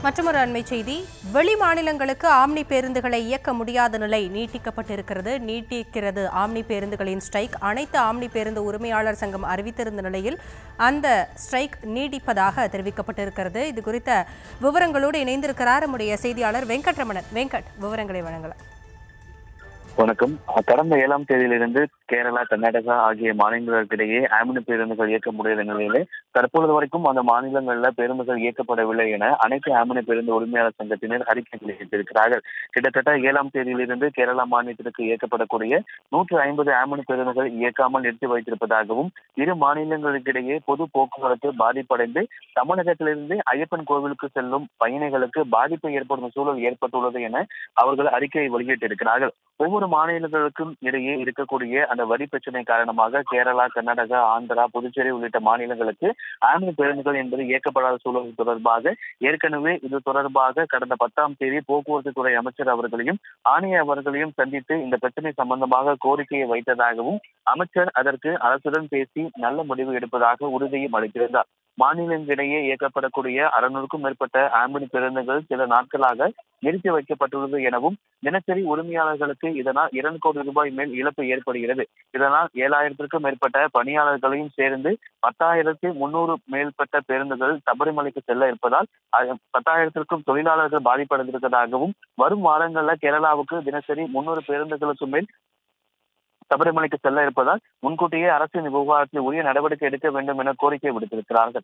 மற்றொரு அண்மை செய்தி, வெளி மாநிலங்களுக்கு ஆம்னி பேருந்துகளை இயக்க முடியாத நிலை நீட்டிக்கிறது ஆம்னி பேருந்துகளின் ஸ்ட்ரைக். அனைத்து ஆம்னி பேருந்து உரிமையாளர் சங்கம் அறிவித்திருந்த நிலையில் அந்த ஸ்ட்ரைக் நீடிப்பதாக தெரிவிக்கப்பட்டிருக்கிறது. இது குறித்த விவரங்களோடு இணைந்திருக்கிறார் நம்முடைய செய்தியாளர் வெங்கட்ரமணன். வெங்கட், விவரங்களை வழங்கலாம். வணக்கம். கடந்த 7ஆம் தேதியிலிருந்து கேரளா, கர்நாடகா ஆகிய மாநிலங்களுக்கிடையே ஆம்னி பேருந்துகள் இயக்க முடியாத நிலையிலே தற்பொழுது வரைக்கும் அந்த மாநிலங்களில் பேருந்துகள் இயக்கப்படவில்லை என அனைத்து ஆம்னி பேருந்து உரிமையாளர் சங்கத்தினர் அறிக்கை வெளியிட்டிருக்கிறார்கள். கிட்டத்தட்ட 7ஆம் தேதியிலிருந்து கேரளா மாநிலத்திற்கு இயக்கப்படக்கூடிய 150 ஆம்னி பேருந்துகள் இயக்காமல் நிறுத்தி வைத்திருப்பதாகவும், இரு மாநிலங்களுக்கிடையே பொது போக்குவரத்து பாதிப்படைந்து தமிழகத்திலிருந்து ஐயப்பன் கோவிலுக்கு செல்லும் பயணிகளுக்கு பாதிப்பு ஏற்படும் சூழல் ஏற்பட்டுள்ளது என அவர்கள் அறிக்கையை வெளியிட்டிருக்கிறார்கள். ஒவ்வொரு மாநிலங்களுக்கும் இடையே இருக்கக்கூடிய அந்த வரி பிரச்சனை காரணமாக கேரளா, கர்நாடகா, ஆந்திரா, புதுச்சேரி உள்ளிட்ட மாநிலங்களுக்கு ஆம்னி பேருந்துகள் என்பது இயக்கப்படாத சூழல் தொடர்பாக ஏற்கனவே இது தொடர்பாக கடந்த 10ஆம் தேதி போக்குவரத்து துறை அமைச்சர் அவர்களையும் ஆணைய அவர்களையும் சந்தித்து இந்த பிரச்சனை சம்பந்தமாக கோரிக்கையை வைத்ததாகவும், அமைச்சர் அதற்கு அரசுடன் பேசி நல்ல முடிவு எடுப்பதாக உறுதியும் அளித்திருந்தார். மாநிலங்களிடையே இயக்கப்படக்கூடிய 600க்கும் மேற்பட்ட ஆம்னி பேருந்துகள் சில நாட்களாக நிறுத்தி வைக்கப்பட்டுள்ளது எனவும், தினசரி உரிமையாளர்களுக்கு இதனால் 2 கோடி ரூபாய் மேல் இழப்பு ஏற்படுகிறது. இதனால் 7000த்திற்கும் மேற்பட்ட பணியாளர்களையும் சேர்ந்து 10,300 மேற்பட்ட பேருந்துகள் சபரிமலைக்கு செல்ல இருப்பதால் 10,000த்திற்கும் தொழிலாளர்கள் பாதிப்படைந்திருப்பதாகவும், வரும் வாரங்களில் கேரளாவுக்கு தினசரி 300 பேருந்துகளுக்கு மேல் சபரிமலைக்கு செல்ல இருப்பதால் முன்கூட்டியே அரசின் விவகாரத்தில் உரிய நடவடிக்கை எடுக்க வேண்டும் என கோரிக்கை விடுத்திருக்கிறார்கள்.